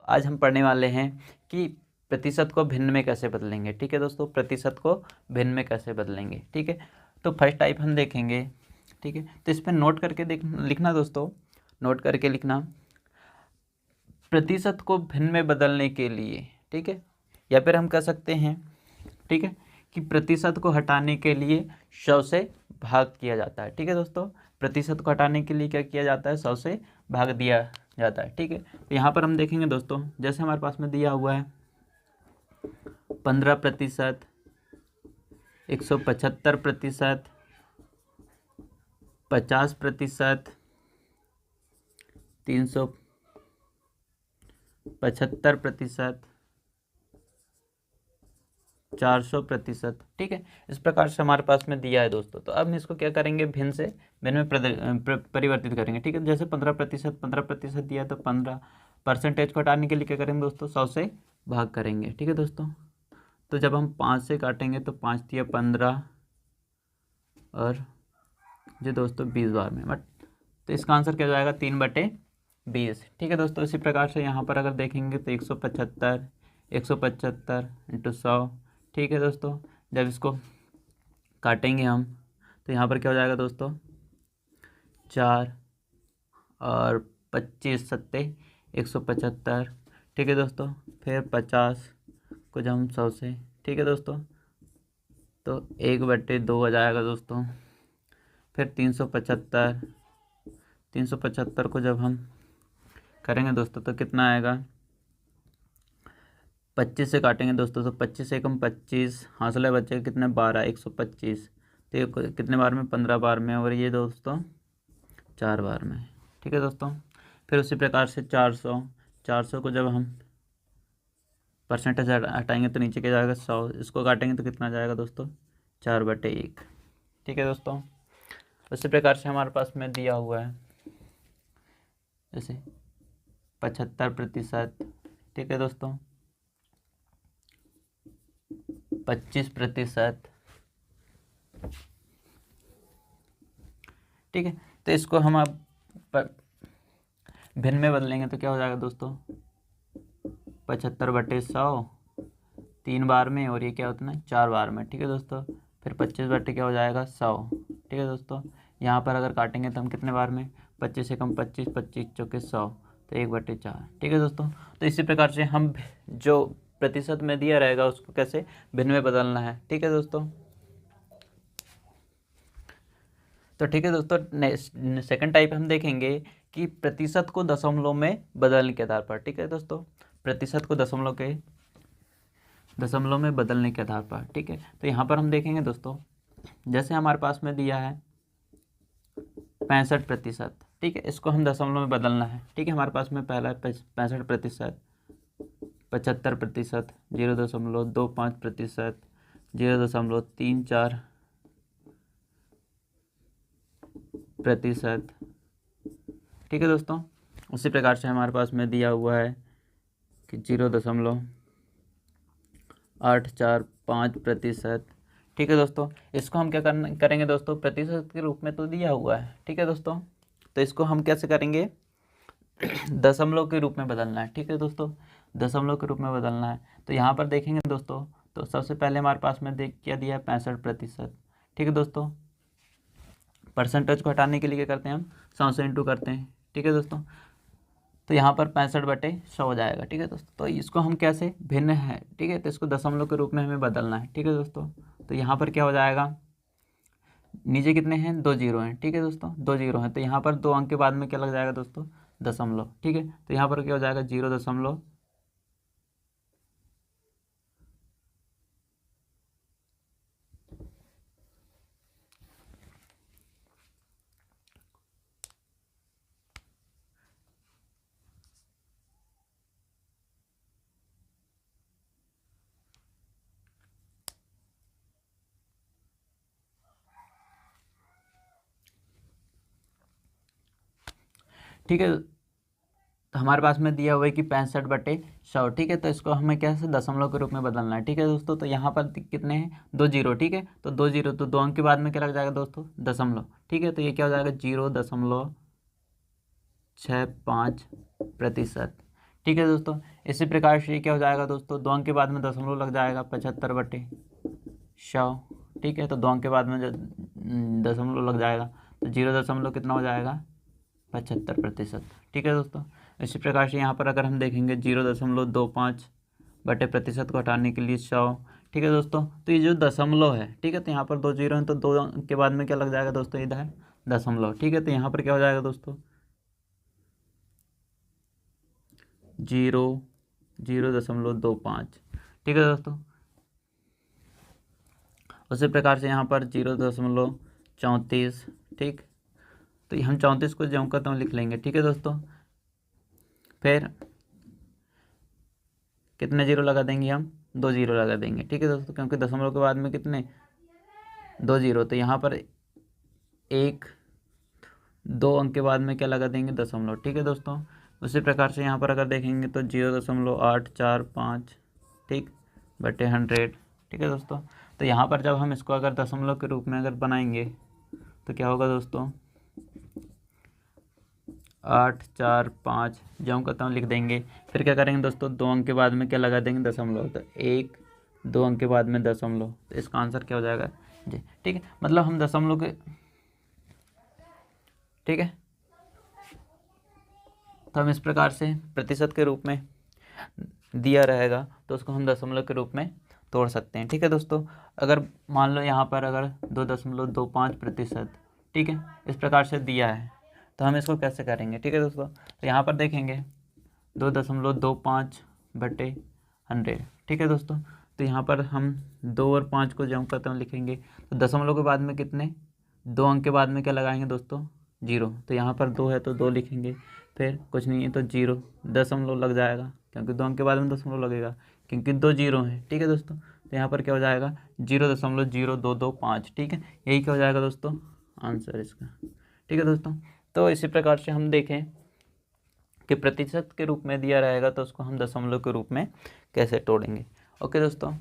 आज हम पढ़ने वाले हैं कि प्रतिशत को भिन्न में कैसे बदलेंगे। ठीक है दोस्तों, प्रतिशत को भिन्न में कैसे बदलेंगे। ठीक है, तो फर्स्ट टाइप हम देखेंगे। ठीक है, तो इस पर नोट करके लिखना दोस्तों, नोट करके लिखना प्रतिशत को भिन्न में बदलने के लिए। ठीक है, या फिर हम कह सकते हैं, ठीक है, कि प्रतिशत को हटाने के लिए 100 से भाग किया जाता है। ठीक है दोस्तों, प्रतिशत को हटाने के लिए क्या किया जाता है, 100 से भाग दिया जाता है। ठीक है, तो यहाँ पर हम देखेंगे दोस्तों, जैसे हमारे पास में दिया हुआ है 15%, 175%, 50%, 375%, 400%। ठीक है, इस प्रकार से हमारे पास में दिया है दोस्तों। तो अब हम इसको क्या करेंगे, भिन्न से भिन्न में परिवर्तित करेंगे। ठीक है, जैसे 15% दिया तो 15% को हटाने के लिए क्या करेंगे दोस्तों, 100 से भाग करेंगे। ठीक है दोस्तों, तो जब हम 5 से काटेंगे तो 5 दिया 15 और जो दोस्तों 20 बार में, बट तो इसका आंसर क्या हो जाएगा, 3/20। ठीक है दोस्तों, इसी प्रकार से यहाँ पर अगर देखेंगे तो 175 × 100। ठीक है दोस्तों, जब इसको काटेंगे हम तो यहाँ पर क्या हो जाएगा दोस्तों, 4 और 25 सत्ते 175। ठीक है दोस्तों, फिर 50 को जब हम 100 से, ठीक है दोस्तों, तो 1/2 हो जाएगा दोस्तों। फिर 375 को जब हम करेंगे दोस्तों तो कितना आएगा, 25 से काटेंगे दोस्तों तो 25 से कम 25, हासिल बच्चे कितने 12, 125। तो ये कितने बार में, 15 बार में, और ये दोस्तों 4 बार में। ठीक है दोस्तों, फिर उसी प्रकार से 400 को जब हम परसेंटेज हटाएंगे तो नीचे क्या जाएगा, 100। इसको काटेंगे तो कितना जाएगा दोस्तों, 4/1। ठीक है दोस्तों, उसी प्रकार से हमारे पास में दिया हुआ है जैसे 75%। ठीक है दोस्तों, 25%। ठीक है, तो इसको हम अब भिन्न में बदलेंगे तो क्या हो जाएगा दोस्तों, 75/100 3 बार में, और ये क्या होता है 4 बार में। ठीक है दोस्तों, फिर 25 क्या हो जाएगा, 100। ठीक है दोस्तों, यहाँ पर अगर काटेंगे तो हम कितने बार में, 25 से कम 25, 25 चौके 100, तो 1/4। ठीक है दोस्तों, तो इसी प्रकार से हम जो प्रतिशत में दिया रहेगा उसको कैसे भिन्न में बदलना है। ठीक है दोस्तों, तो ठीक है दोस्तों, सेकंड टाइप हम देखेंगे कि प्रतिशत को दशमलव में बदलने के आधार पर। ठीक है दोस्तों, प्रतिशत को दशमलव में बदलने के आधार पर। ठीक है, तो यहाँ पर हम देखेंगे दोस्तों, जैसे हमारे पास में दिया है 65%। ठीक है, इसको हम दशमलव में बदलना है। ठीक है, हमारे पास में पहला है 65%, 75%, 0.25%, 0.34%। ठीक है दोस्तों, उसी प्रकार से हमारे पास में दिया हुआ है कि 0.845%। ठीक है दोस्तों, इसको हम क्या करेंगे दोस्तों, प्रतिशत के रूप में तो दिया हुआ है। ठीक है दोस्तों, तो इसको हम कैसे करेंगे, दशमलव के रूप में बदलना है। ठीक है दोस्तों, दशमलव के रूप में बदलना है। तो यहाँ पर देखेंगे दोस्तों, तो सबसे पहले हमारे पास में क्या दिया है, 65%। ठीक है दोस्तों, परसेंटेज को हटाने के लिए क्या करते हैं हम, 100 से इंटू करते हैं। ठीक है दोस्तों, तो यहाँ पर 65/100 हो जाएगा। ठीक है दोस्तों, तो इसको हम कैसे भिन्न है, ठीक है, तो इसको दशमलव के रूप में हमें बदलना है। ठीक है दोस्तों, तो यहाँ पर क्या हो जाएगा, नीचे कितने हैं, 2 जीरो हैं। ठीक है दोस्तों, 2 जीरो हैं, तो यहाँ पर 2 अंक के बाद में क्या लग जाएगा दोस्तों, दशमलव। ठीक है, तो यहाँ पर क्या हो जाएगा, 0. ठीक है, तो हमारे पास में दिया हुआ है कि 65/100। ठीक है, तो इसको हमें कैसे दशमलव के रूप में बदलना है। ठीक है दोस्तों, तो यहाँ पर कितने हैं, 2 जीरो। ठीक है, तो 2 जीरो, तो 2 अंक के बाद में क्या लग जाएगा दोस्तों, दशमलव। ठीक है, तो ये क्या हो जाएगा, 0.65%। ठीक है दोस्तों। इसी प्रकार से क्या हो जाएगा दोस्तों, 2 अंक के बाद में दशमलव लग जाएगा, 75/100। ठीक है, तो 2 अंक के बाद में जो दशमलव लग जाएगा तो 0 कितना हो जाएगा, 75%। ठीक है दोस्तों। इसी प्रकार से यहाँ पर अगर हम देखेंगे 0.25 को हटाने के लिए 100। ठीक है दोस्तों, तो ये जो दशमलव है, ठीक है, तो यहाँ पर 2 जीरो हैं तो 2 अंक के बाद में क्या लग जाएगा दोस्तों, इधर दशमलव। ठीक है, तो यहाँ पर क्या हो जाएगा दोस्तों, 0.25। ठीक है दोस्तों। उसी प्रकार से यहाँ पर 0.34। ठीक, तो हम 34 को ज्यों का त्यों लिख लेंगे। ठीक है दोस्तों, फिर कितने जीरो लगा देंगे हम, 2 जीरो लगा देंगे। ठीक है दोस्तों, क्योंकि दशमलव के बाद में कितने, 2 जीरो, तो यहाँ पर 2 अंक के बाद में क्या लगा देंगे, दशमलव। ठीक है दोस्तों। उसी प्रकार से यहाँ पर अगर देखेंगे तो 0.845, ठीक, बटे 100। ठीक है दोस्तों, तो यहाँ पर जब हम इसको अगर दशमलव के रूप में अगर बनाएंगे तो क्या होगा दोस्तों, 845 ज्यों का त्यों लिख देंगे। फिर क्या करेंगे दोस्तों, 2 अंक के बाद में क्या लगा देंगे, दशमलव, तो 2 अंक के बाद में दशमलव, तो इसका आंसर क्या हो जाएगा जी। ठीक है, मतलब हम दशमलव के, ठीक है, तो हम इस प्रकार से प्रतिशत के रूप में दिया रहेगा तो उसको हम दशमलव के रूप में तोड़ सकते हैं। ठीक है दोस्तों, अगर मान लो यहाँ पर अगर 2.25%, ठीक है, इस प्रकार से दिया है तो हम इसको कैसे करेंगे। ठीक है दोस्तों, तो यहाँ पर देखेंगे 2.25/100। ठीक है दोस्तों, तो यहाँ पर हम 2 और 5 को ज्यों का त्यों लिखेंगे, तो दशमलव के बाद में कितने, 2 अंक के बाद में क्या लगाएंगे दोस्तों, 0, तो यहाँ पर 2 है तो 2 लिखेंगे, फिर कुछ नहीं है तो 0 दशमलव लग जाएगा, क्योंकि 2 अंक के बाद में दशमलव लगेगा, क्योंकि 2 जीरो हैं। ठीक है दोस्तों, तो यहाँ पर क्या हो जाएगा, 0.0225। ठीक है, यही क्या हो जाएगा दोस्तों, आंसर इसका। ठीक है दोस्तों, तो इसी प्रकार से हम देखें कि प्रतिशत के रूप में दिया रहेगा तो उसको हम दशमलव के रूप में कैसे तोड़ेंगे। ओके दोस्तों,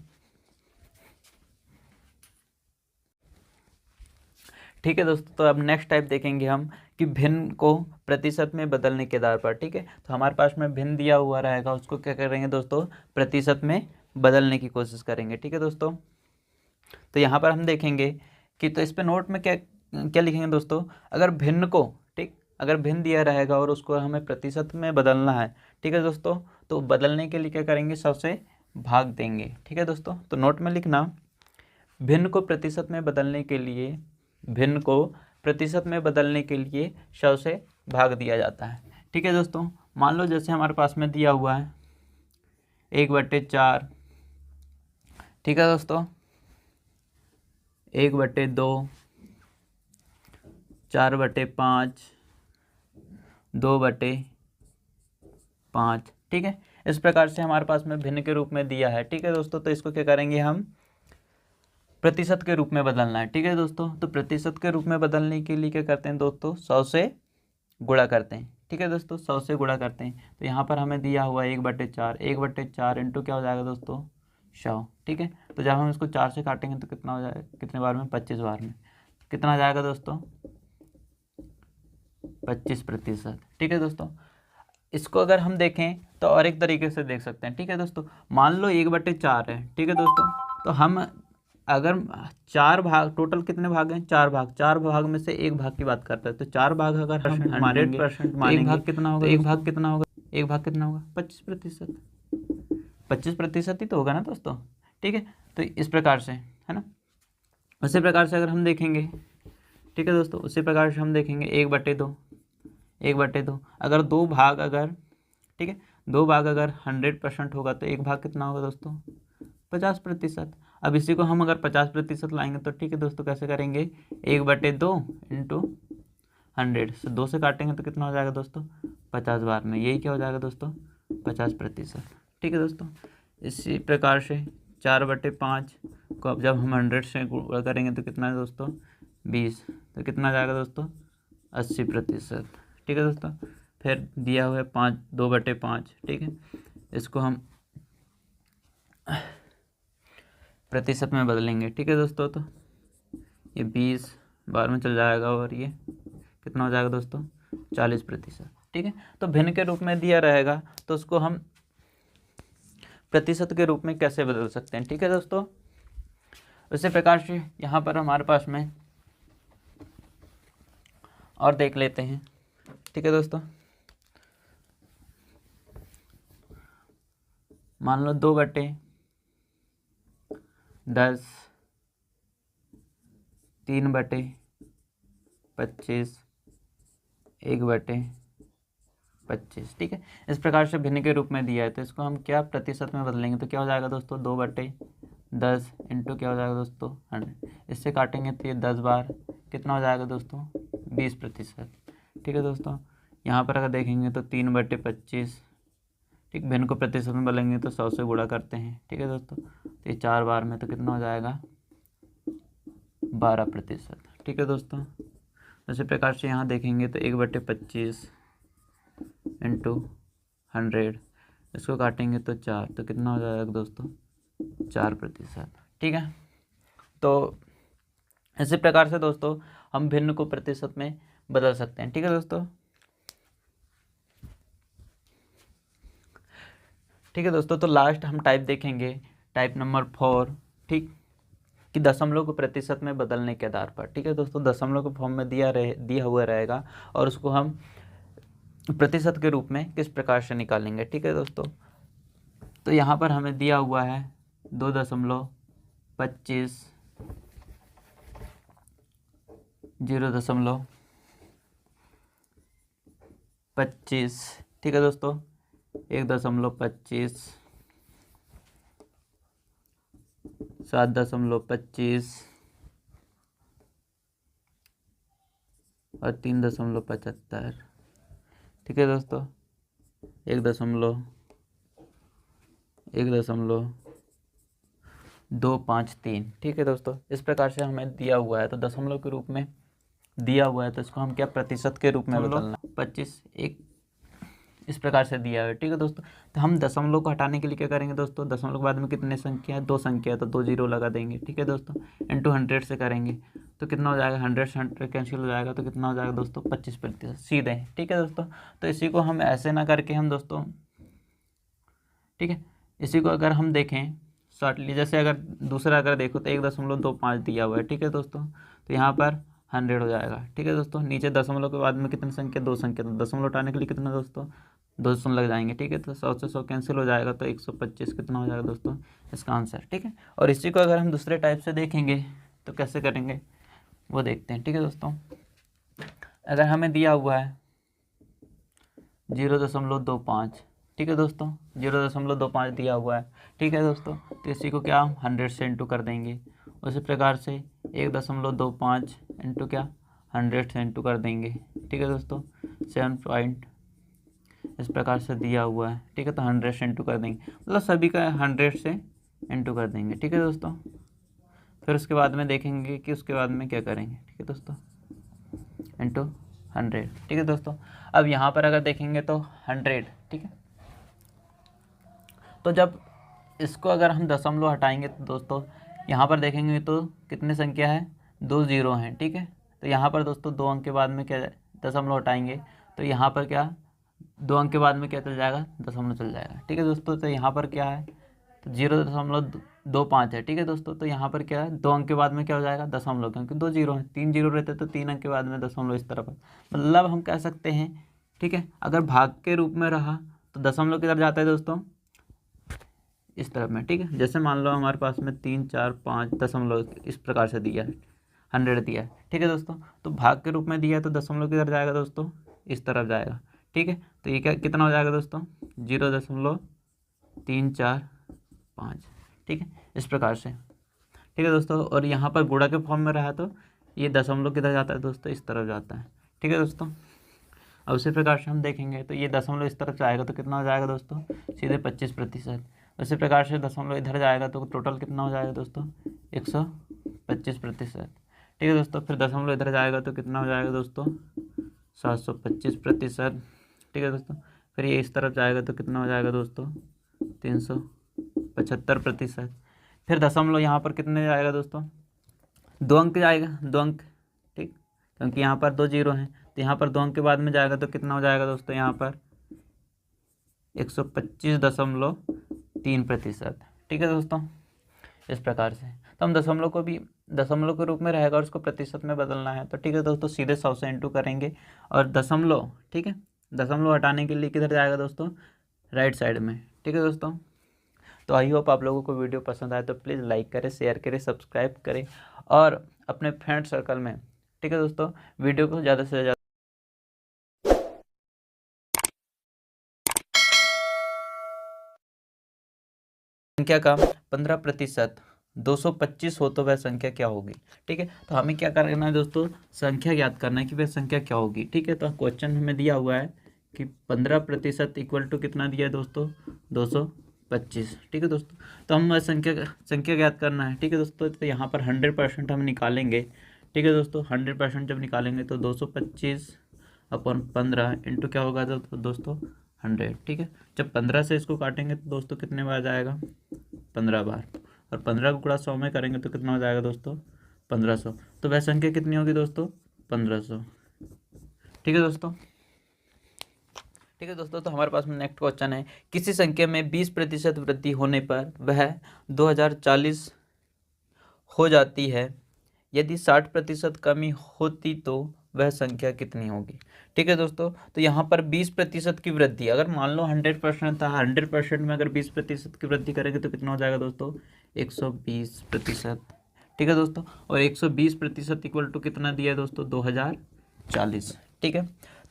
ठीक है दोस्तों, तो अब नेक्स्ट टाइप देखेंगे हम कि भिन्न को प्रतिशत में बदलने के आधार पर। ठीक है, तो हमारे पास में भिन्न दिया हुआ रहेगा, उसको क्या करेंगे दोस्तों, प्रतिशत में बदलने की कोशिश करेंगे। ठीक है दोस्तों, तो यहाँ पर हम देखेंगे कि, तो इस पे नोट में क्या क्या लिखेंगे दोस्तों, अगर भिन्न को, ठीक, अगर भिन्न दिया रहेगा और उसको हमें प्रतिशत में बदलना है, ठीक है दोस्तों, तो बदलने के लिए क्या करेंगे, 100 से भाग देंगे। ठीक है दोस्तों, तो नोट में लिखना, भिन्न को प्रतिशत में बदलने के लिए, भिन्न को प्रतिशत में बदलने के लिए 100 से भाग दिया जाता है। ठीक है दोस्तों, मान लो जैसे हमारे पास में दिया हुआ है 1/4। ठीक है दोस्तों, 1/2, 4/5, 2/5। ठीक है, इस प्रकार से हमारे पास में भिन्न के रूप में दिया है। ठीक है दोस्तों, तो इसको क्या करेंगे हम, प्रतिशत के रूप में बदलना है। ठीक है दोस्तों, तो प्रतिशत के रूप में बदलने के लिए क्या करते हैं दोस्तों, 100 से गुणा करते हैं। ठीक है दोस्तों, 100 से गुणा करते हैं, तो यहाँ पर हमें दिया हुआ 1/4, 1/4 इंटू क्या हो जाएगा दोस्तों, 100। ठीक है, तो जब हम इसको 4 से काटेंगे तो कितना हो जाएगा, कितने बार में, 25 बार में, तो कितना आ जाएगा दोस्तों, 25%। ठीक है दोस्तों, इसको अगर हम देखें तो और एक तरीके से देख सकते हैं। ठीक है दोस्तों, मान लो 1/4 है। ठीक है दोस्तों, तो हम अगर 4 भाग, टोटल कितने भाग हैं, 4 भाग, 4 भाग में से 1 भाग की बात करते हैं, तो 4 भाग अगर हम 100% मानेंगे, 1 भाग कितना होगा, 1 भाग कितना होगा, 1 भाग कितना होगा, 25%। 25% ही तो होगा ना दोस्तों। ठीक है, तो इस प्रकार से है ना। उसी प्रकार से अगर हम देखेंगे, ठीक है दोस्तों, उसी प्रकार से हम देखेंगे 1/2, 1/2, अगर 2 भाग अगर, ठीक है, 2 भाग अगर 100% होगा तो 1 भाग कितना होगा दोस्तों, 50%। अब इसी को हम अगर 50% लाएंगे तो ठीक है दोस्तों, कैसे करेंगे, 1/2 इंटू 100 से 2 से काटेंगे तो कितना हो जाएगा दोस्तों, 50 बार में, यही क्या हो जाएगा दोस्तों, 50%। ठीक है दोस्तों, इसी प्रकार से 4/5 को अब जब हम 100 से गुणा करेंगे तो कितना है दोस्तों, 20, तो कितना आ जाएगा दोस्तों, 80%। ठीक है दोस्तों, फिर दिया हुआ है 2/5। ठीक है, इसको हम प्रतिशत में बदलेंगे। ठीक है दोस्तों, तो ये 20 बार में चल जाएगा और ये कितना हो जाएगा दोस्तों, 40%। ठीक है। तो भिन्न के रूप में दिया रहेगा तो उसको हम प्रतिशत के रूप में कैसे बदल सकते हैं, ठीक है दोस्तों। उसी प्रकार से यहाँ पर हमारे पास में और देख लेते हैं, ठीक है दोस्तों। मान लो 2/10, 3/25, 1/25, ठीक है। इस प्रकार से भिन्न के रूप में दिया है तो इसको हम क्या प्रतिशत में बदलेंगे तो क्या हो जाएगा दोस्तों, 2/10 इंटू क्या हो जाएगा दोस्तों 100। इससे काटेंगे तो ये 10 बार कितना हो जाएगा दोस्तों 20%, ठीक है दोस्तों। यहाँ पर अगर देखेंगे तो 3/25, ठीक, भिन्न को प्रतिशत में बदलेंगे तो 100 से गुणा करते हैं, ठीक है दोस्तों। तो ये 4 बार में तो कितना हो जाएगा 12%, ठीक है दोस्तों। इसी प्रकार से यहाँ देखेंगे तो 1/25 इंटू 100, इसको काटेंगे तो 4, तो कितना हो जाएगा दोस्तों 4%, ठीक है। तो इसी प्रकार से दोस्तों हम भिन्न को प्रतिशत में बदल सकते हैं, ठीक है दोस्तों। ठीक है दोस्तों, तो लास्ट हम टाइप देखेंगे, टाइप नंबर 4, ठीक, कि दशमलव को प्रतिशत में बदलने के आधार पर, ठीक है दोस्तों। दशमलव के फॉर्म में दिया हुआ रहेगा और उसको हम प्रतिशत के रूप में किस प्रकार से निकालेंगे, ठीक है दोस्तों। तो यहाँ पर हमें दिया हुआ है 2.25, 0.25, ठीक है दोस्तों, 1.25, 7.25 और 3.75, ठीक है दोस्तों, 1.253, ठीक है दोस्तों। इस प्रकार से हमें दिया हुआ है तो दशमलव के रूप में दिया हुआ है तो इसको हम क्या प्रतिशत के रूप में बदलना, 25 1 इस प्रकार से दिया है, ठीक है दोस्तों। तो हम दशमलव को हटाने के लिए क्या करेंगे दोस्तों, दशमलव के बाद में कितने संख्या है, 2 संख्या है तो 2 जीरो लगा देंगे, ठीक है दोस्तों। इंटू 100 से करेंगे तो कितना हो जाएगा, 100 से 100 कैंसिल हो जाएगा तो कितना हो जाएगा दोस्तों 25% सीधे, ठीक है दोस्तों। तो इसी को हम ऐसे ना करके हम दोस्तों, ठीक है, इसी को अगर हम देखें शॉर्टली, जैसे अगर दूसरा अगर देखो तो 1.25 दिया हुआ है, ठीक है दोस्तों। तो यहाँ पर 100 हो जाएगा, ठीक है दोस्तों। नीचे दशमलव के बाद में कितनी संख्या, 2 संख्या, तो दशमलव हटाने के लिए कितना दोस्तों 2 शून्य लग जाएंगे, ठीक है। तो 100 से 100 कैंसिल हो जाएगा तो 125 कितना हो जाएगा दोस्तों इसका आंसर, ठीक है। और इसी को अगर हम दूसरे टाइप से देखेंगे तो कैसे करेंगे वो देखते हैं, ठीक है दोस्तों। अगर हमें दिया हुआ है 0.25, ठीक है दोस्तों, 0.25 दिया हुआ है, ठीक है दोस्तों। तो इसी को क्या हम 100 से इंटू कर देंगे। उसी प्रकार से 1.25 इंटू क्या 100 से इंटू कर देंगे, ठीक है दोस्तों। 7 पॉइंट इस प्रकार से दिया हुआ है, ठीक है। तो 100 से इंटू कर देंगे, मतलब सभी का 100 से इंटू कर देंगे, ठीक है दोस्तों। फिर उसके बाद में देखेंगे कि उसके बाद में क्या करेंगे, ठीक है दोस्तों, इंटू 100, ठीक है दोस्तों। अब यहाँ पर अगर देखेंगे तो 100, ठीक है। तो जब इसको अगर हम दशमलव हटाएंगे तो दोस्तों यहाँ पर देखेंगे तो कितनी संख्या है, 2 जीरो हैं, ठीक है। तो यहाँ पर दोस्तों 2 अंक के बाद में क्या दशमलव हटाएंगे तो यहाँ पर क्या 2 अंक के बाद में क्या चल जाएगा, दशमलव चल जाएगा, ठीक है दोस्तों। तो यहाँ पर क्या है तो 0.25 है, ठीक है दोस्तों। तो यहाँ पर क्या है 2 अंक के बाद में क्या हो जाएगा दशमलव, क्योंकि 2 जीरो है, 3 जीरो रहते तो 3 अंक के बाद में दशमलव इस तरफ, मतलब हम कह सकते हैं, ठीक है। अगर भाग के रूप में रहा तो दशमलव किधर जाता है दोस्तों इस तरफ में, ठीक है। जैसे मान लो हमारे पास में 3 4 5 दशमलव इस प्रकार से दिया है, 100 दिया है, ठीक है दोस्तों। तो भाग के रूप में दिया है तो दशमलव किधर जाएगा दोस्तों इस तरफ जाएगा, ठीक है। तो ये क्या कितना हो जाएगा दोस्तों 0.345, ठीक है, इस प्रकार से, ठीक है दोस्तों। और यहाँ पर गुणा के फॉर्म में रहा तो ये दशमलव किधर जाता है दोस्तों इस तरफ जाता है, ठीक है दोस्तों। अब उसी प्रकार से हम देखेंगे तो ये दशमलव इस तरफ जाएगा तो कितना हो जाएगा दोस्तों सीधे 25%। उसी प्रकार से दशमलव इधर जाएगा तो टोटल कितना हो जाएगा दोस्तों 125%, ठीक है दोस्तों। फिर दशमलव इधर जाएगा तो कितना हो जाएगा दोस्तों 725%, ठीक है दोस्तों। फिर ये इस तरफ जाएगा तो कितना हो जाएगा दोस्तों 375%। फिर दशमलव यहाँ पर कितने जाएगा दोस्तों 2 अंक जाएगा, 2 अंक, ठीक, क्योंकि यहाँ पर 2 जीरो हैं तो यहाँ पर 2 अंक के बाद में जाएगा तो कितना हो जाएगा दोस्तों, यहाँ पर 125.3%। ठीक है दोस्तों, इस प्रकार से। तो हम दशमलव को भी दशमलव के रूप में रहेगा और उसको प्रतिशत में बदलना है। तो ठीक है दोस्तों, सीधे 100 से इंटू करेंगे और दशमलव, ठीक है, दशमलव हटाने के लिए किधर जाएगा दोस्तों, राइट साइड में। ठीक है दोस्तों, तो आई होप आप लोगों को वीडियो पसंद आए तो प्लीज़ लाइक करें, शेयर करें, सब्सक्राइब करें और अपने फ्रेंड सर्कल में, ठीक है दोस्तों, वीडियो को ज़्यादा से ज़्यादा संख्या का 15% 225 हो तो वह संख्या क्या होगी। ठीक है, तो हमें क्या करना है दोस्तों, संख्या ज्ञात करना है कि वह संख्या क्या होगी। ठीक है, तो क्वेश्चन हमें दिया हुआ है कि 15% इक्वल टू कितना दिया है दोस्तों, 225। ठीक है दोस्तों, तो हम संख्या ज्ञात करना है। ठीक है दोस्तों, तो यहाँ पर 100% हम निकालेंगे। ठीक है दोस्तों, 100% जब निकालेंगे तो 225/15 इंटू क्या होगा दोस्तों, 100। ठीक है, जब 15 से इसको काटेंगे तो दोस्तों कितने बार जाएगा, 15 बार, और 15 को गुणा 100 में करेंगे तो कितना हो जाएगा दोस्तों, 1500। तो वह संख्या कितनी होगी दोस्तों, 1500। ठीक है दोस्तों, ठीक है दोस्तों, तो हमारे पास में नेक्स्ट क्वेश्चन है, किसी संख्या में 20% वृद्धि होने पर वह 2040 हो जाती है, यदि 60% कमी होती तो वह संख्या कितनी होगी। ठीक है दोस्तों, तो यहाँ पर 20% की वृद्धि, अगर मान लो 100% था, 100% में अगर 20% की वृद्धि करेंगे तो कितना हो जाएगा दोस्तों, 120%। ठीक है दोस्तों, और 120% इक्वल टू कितना दिया है दोस्तों, 2040। ठीक है,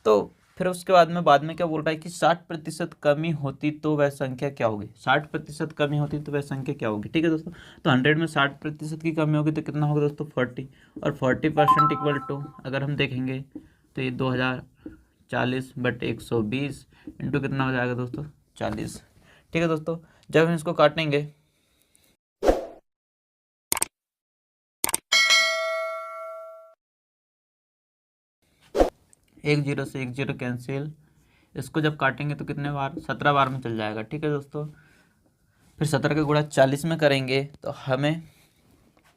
तो फिर उसके बाद में क्या बोल रहा है कि 60% कमी होती तो वह संख्या क्या होगी, 60% कमी होती तो वह संख्या क्या होगी। ठीक है दोस्तों, तो 100 में 60% की कमी होगी तो कितना होगा दोस्तों, 40, और 40% इक्वल टू अगर हम देखेंगे तो ये 2040/120 इंटू कितना हो जाएगा दोस्तों, 40। ठीक है दोस्तों, जब हम इसको काटेंगे 10 से 10 कैंसिल, इसको जब काटेंगे तो कितने बार, 17 बार में चल जाएगा। ठीक है दोस्तों, फिर 17 का गुणा 40 में करेंगे तो हमें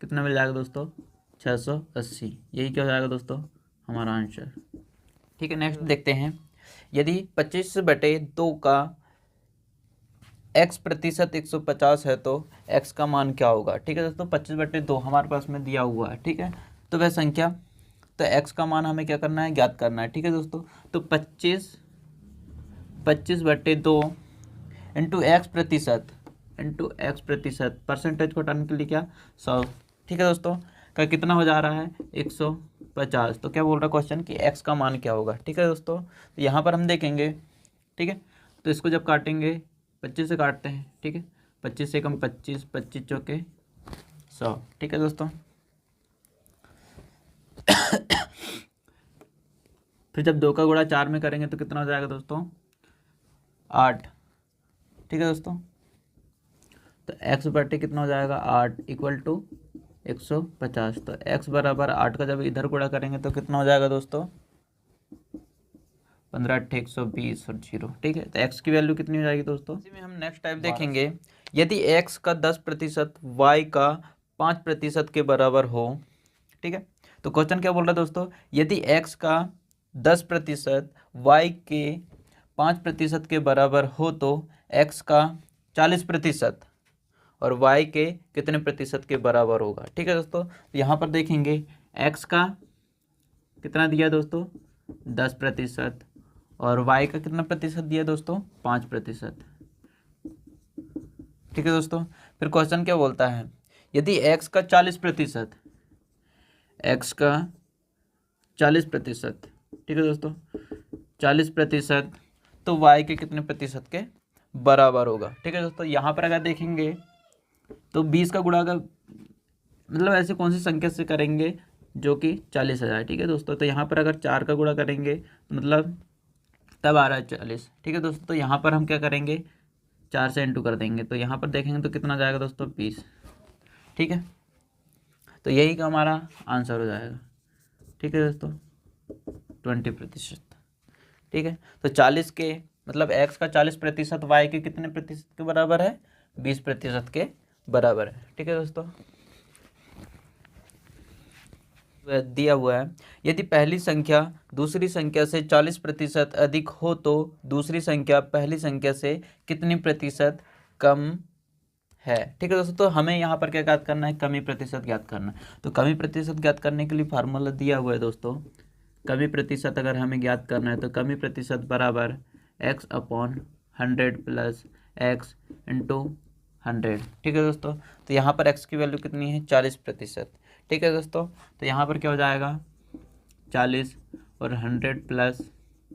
कितना मिल जाएगा दोस्तों, 680। यही क्या हो जाएगा दोस्तों, हमारा आंसर। ठीक है, नेक्स्ट देखते हैं, यदि 25/2 का x% 150 है तो x का मान क्या होगा। ठीक है दोस्तों, 25/2 हमारे पास में दिया हुआ है। ठीक है, तो वह संख्या, तो x का मान हमें क्या करना है, ज्ञात करना है। ठीक है दोस्तों, तो 25/2 इंटू x%, परसेंटेज को हटाने के लिए क्या, 100। ठीक है दोस्तों, का कितना हो जा रहा है, 150। तो क्या बोल रहा है क्वेश्चन कि x का मान क्या होगा। ठीक है दोस्तों, तो यहाँ पर हम देखेंगे, ठीक है, तो इसको जब काटेंगे 25 से काटते हैं। ठीक है, 25 से कम 25, 25 चौके 100। ठीक है दोस्तों, फिर जब 2 का गुणा 4 में करेंगे तो कितना हो जाएगा दोस्तों, 8। ठीक है दोस्तों, तो x/, कितना हो जाएगा, 8 इक्वल टू 150। तो x बराबर 8 का जब इधर गुणा करेंगे तो कितना हो जाएगा दोस्तों, 15 120 और 0। ठीक है, तो x की वैल्यू कितनी हो जाएगी दोस्तों। इसी में हम नेक्स्ट टाइप देखेंगे, यदि x का 10% y का 5% के बराबर हो। ठीक है, तो क्वेश्चन क्या बोल रहा है दोस्तों, यदि x का 10% y के 5% के बराबर हो तो x का 40% और y के कितने प्रतिशत के बराबर होगा। ठीक है दोस्तों, तो यहाँ पर देखेंगे x का कितना दिया दोस्तों, 10% और y का कितना प्रतिशत दिया दोस्तों, 5%। ठीक है दोस्तों, फिर क्वेश्चन क्या बोलता है, यदि x का 40%, x का 40%, ठीक है दोस्तों, 40%, तो y के कितने प्रतिशत के बराबर होगा। ठीक है दोस्तों, यहाँ पर अगर देखेंगे तो 20 का गुणा का मतलब ऐसे कौन सी संख्या से करेंगे जो कि 40 आ जाए। ठीक है दोस्तों, तो यहाँ पर अगर 4 का गुणा करेंगे तो मतलब तब आ रहा है 40। ठीक है दोस्तों, तो यहाँ पर हम क्या करेंगे, 4 से इंटू कर देंगे, तो यहाँ पर देखेंगे तो कितना जाएगा दोस्तों, 20। ठीक है, तो यही का हमारा आंसर हो जाएगा। ठीक है दोस्तों, 20%। ठीक है, तो 40 के मतलब x का 40% y के कितने प्रतिशत के बराबर है, 20% के बराबर है। ठीक है दोस्तों, दिया हुआ है, यदि पहली संख्या दूसरी संख्या से 40% अधिक हो तो दूसरी संख्या पहली संख्या से कितनी प्रतिशत कम है। ठीक है दोस्तों, तो हमें यहाँ पर क्या ज्ञात करना है, कमी प्रतिशत ज्ञात करना है। तो कमी प्रतिशत ज्ञात करने के लिए फार्मूला दिया हुआ है दोस्तों। कमी प्रतिशत अगर हमें ज्ञात करना है तो कमी प्रतिशत बराबर x/100 प्लस x इंटू 100। ठीक है दोस्तों, तो यहाँ पर x की वैल्यू कितनी है, 40%। ठीक है दोस्तों, तो यहाँ पर क्या हो जाएगा 40 और 100 प्लस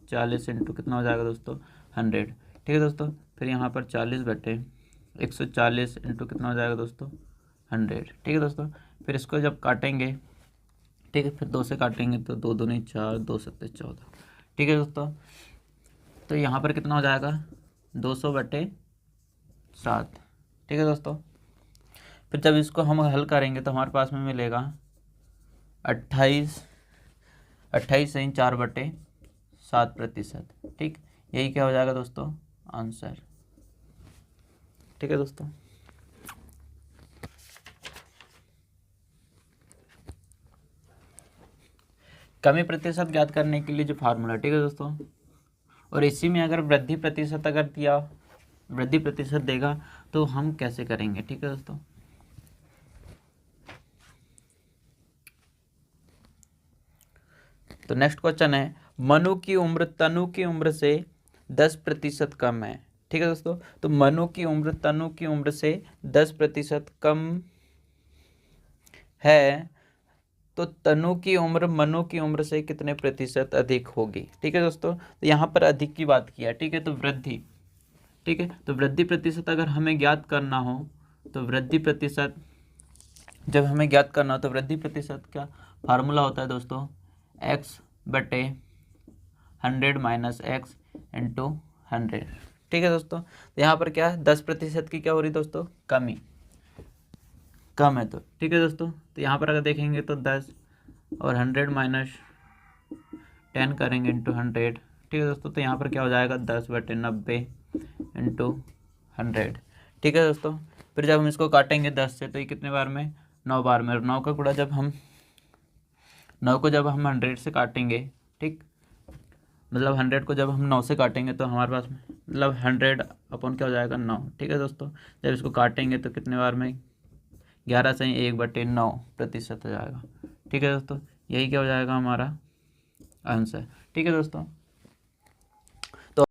40 इंटू कितना हो जाएगा दोस्तों 100। ठीक है दोस्तों, फिर यहाँ पर 40/140 इंटू कितना हो जाएगा दोस्तों 100। ठीक है दोस्तों, फिर इसको जब काटेंगे, ठीक है, फिर 2 से काटेंगे तो 2 दूनी 4, 2 सत्ते 14। ठीक है दोस्तों, तो यहाँ पर कितना हो जाएगा 200/7। ठीक है दोस्तों, फिर जब इसको हम हल करेंगे तो हमारे पास में मिलेगा 28 से 4/7%। ठीक, यही क्या हो जाएगा दोस्तों आंसर। ठीक है दोस्तों, कमी प्रतिशत ज्ञात करने के लिए जो फार्मूला, ठीक है दोस्तों, और इसी में अगर वृद्धि प्रतिशत देगा तो हम कैसे करेंगे। ठीक है दोस्तों, तो नेक्स्ट क्वेश्चन है, मनु की उम्र तनु की उम्र से 10% कम है। ठीक है दोस्तों, तो मनु की उम्र तनु की उम्र से 10% कम है, तो तनु की उम्र मनु की उम्र से कितने प्रतिशत अधिक होगी। ठीक है दोस्तों, तो यहाँ पर अधिक की बात किया। ठीक है, तो वृद्धि, ठीक है, तो वृद्धि प्रतिशत अगर हमें ज्ञात करना हो तो वृद्धि प्रतिशत जब हमें ज्ञात करना हो तो वृद्धि प्रतिशत का फार्मूला होता है दोस्तों x/100 माइनस x इंटू 100। ठीक है दोस्तों, तो यहाँ पर क्या है 10% की क्या हो रही दोस्तों कमी, कम है तो। ठीक है दोस्तों, तो यहाँ पर अगर देखेंगे तो 10 और 100 माइनस 10 करेंगे इंटू 100। ठीक है दोस्तों, तो यहाँ पर क्या हो जाएगा 10/90 इंटू 100। ठीक है दोस्तों, फिर जब हम इसको काटेंगे 10 से तो ये कितने बार में 9 बार में, और 9 का गुणा जब हम 9 को जब हम 100 से काटेंगे, ठीक, मतलब 100 को जब हम 9 से काटेंगे तो हमारे पास मतलब 100 अपॉन क्या हो जाएगा 9। ठीक है दोस्तों, जब इसको काटेंगे तो कितने बार में 11 से 1/9% हो जाएगा। ठीक है दोस्तों, यही क्या हो जाएगा हमारा आंसर। ठीक है दोस्तों।